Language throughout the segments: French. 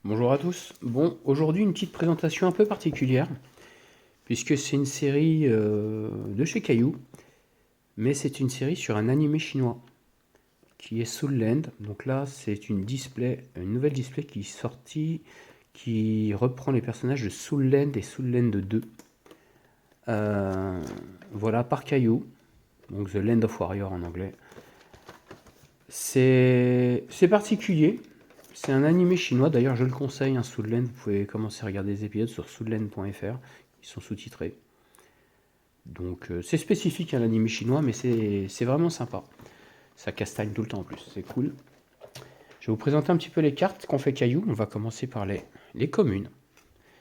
Bonjour à tous. Bon, aujourd'hui une petite présentation un peu particulière, puisque c'est une série de chez Caillou, mais c'est une série sur un animé chinois qui est Soul Land. Donc là, c'est une nouvelle display qui est sortie, qui reprend les personnages de Soul Land et Soul Land 2. Voilà, par Caillou, donc The Land of Warrior en anglais. C'est particulier. C'est un animé chinois, d'ailleurs je le conseille, un Soulland, vous pouvez commencer à regarder des épisodes sur soulland.fr, ils sont sous-titrés. Donc c'est spécifique à l'animé chinois, mais c'est vraiment sympa. Ça castagne tout le temps en plus, c'est cool. Je vais vous présenter un petit peu les cartes qu'on fait Caillou. On va commencer par les communes.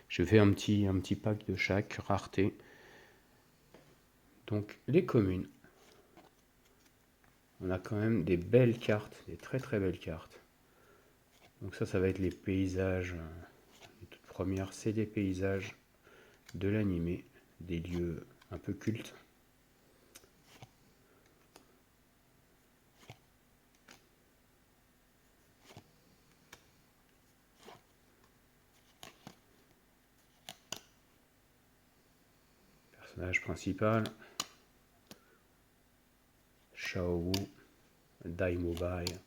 Je fais un petit pack de chaque rareté. Donc les communes. On a quand même des belles cartes, des très très belles cartes. Donc ça va être les paysages. Les toutes premières, c'est des paysages de l'animé, des lieux un peu cultes. Personnage principal, Shao Wu, Dai Mobile,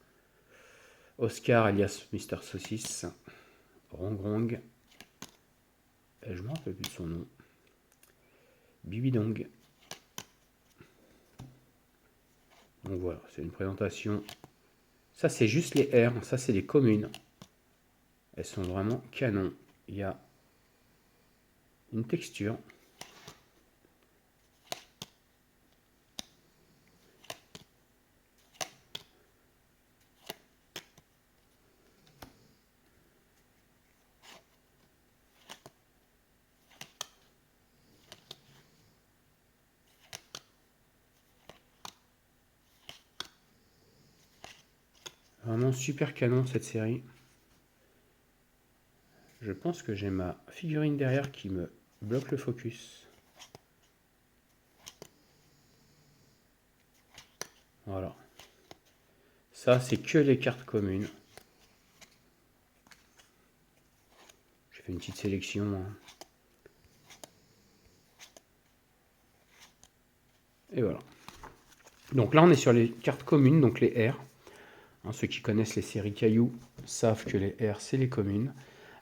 Oscar alias Mister Saucisse, Rong Rong, et je me rappelle plus de son nom, Bibidong. Donc voilà, c'est une présentation. Ça c'est juste les R, ça c'est les communes. Elles sont vraiment canon. Il y a une texture. Vraiment super canon cette série. Je pense que j'ai ma figurine derrière qui me bloque le focus. Voilà. Ça, c'est que les cartes communes. J'ai fait une petite sélection. Et voilà. Donc là, on est sur les cartes communes, donc les R. Ceux qui connaissent les séries Caillou savent que les R, c'est les communes.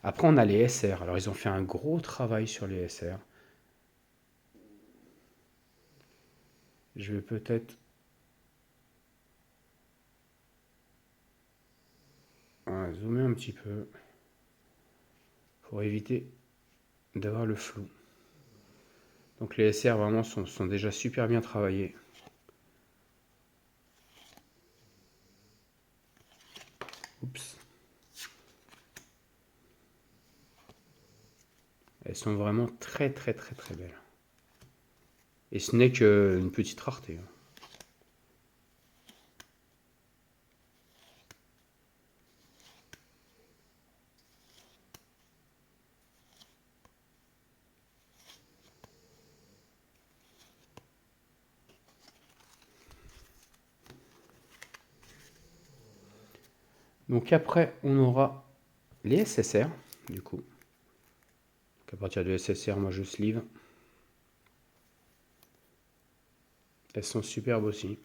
Après, on a les SR. Alors, ils ont fait un gros travail sur les SR. Je vais peut-être zoomer un petit peu pour éviter d'avoir le flou. Donc les SR vraiment sont déjà super bien travaillés. Oups. Elles sont vraiment très très très très belles. Et ce n'est qu'une petite rareté. Donc après, on aura les SSR, du coup. Donc à partir de SSR, moi je sleeve. Elles sont superbes aussi.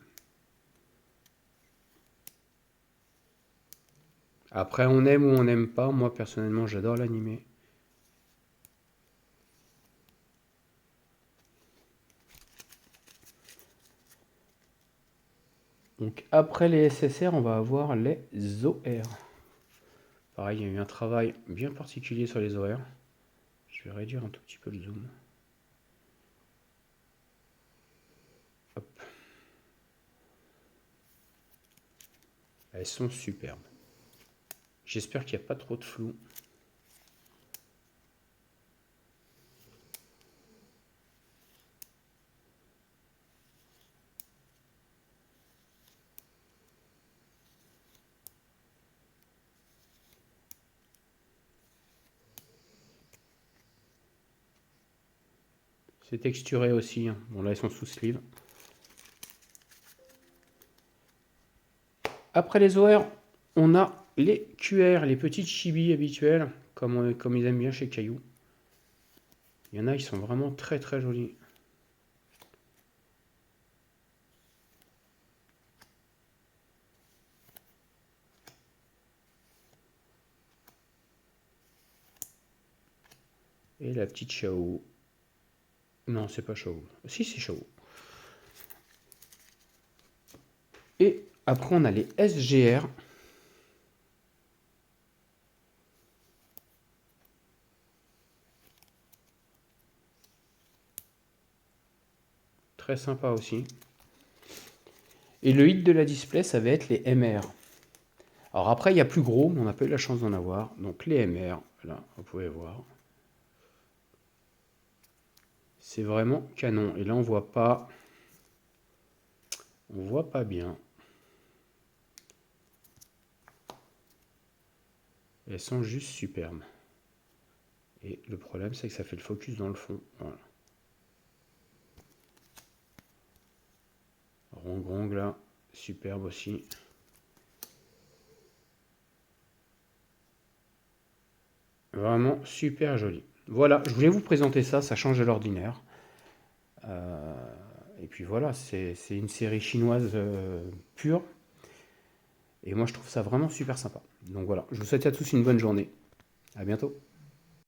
Après, on aime ou on n'aime pas. Moi, personnellement, j'adore l'animé. Donc après les SSR, on va avoir les OR. Pareil, il y a eu un travail bien particulier sur les OR. Je vais réduire un tout petit peu le zoom. Hop. Elles sont superbes. J'espère qu'il n'y a pas trop de flou. C'est texturé aussi. Bon là, elles sont sous sleeve. Après les OR, on a les QR, les petites chibis habituelles, comme ils aiment bien chez Caillou. Il y en a, ils sont vraiment très très jolis. Et la petite Chao. Non, c'est pas Chao. Si, c'est Chao. Et après, on a les SGR. Très sympa aussi. Et le hit de la display, ça va être les MR. Alors après, il y a plus gros, mais on n'a pas eu la chance d'en avoir. Donc les MR, là, vous pouvez voir. C'est vraiment canon. Et là, on voit pas bien. Elles sont juste superbes. Et le problème, c'est que ça fait le focus dans le fond. Voilà. Rong là, superbe aussi. Vraiment super joli. Voilà, je voulais vous présenter ça, ça change de l'ordinaire. Et puis voilà, c'est une série chinoise pure. Et moi, je trouve ça vraiment super sympa. Donc voilà, je vous souhaite à tous une bonne journée. À bientôt.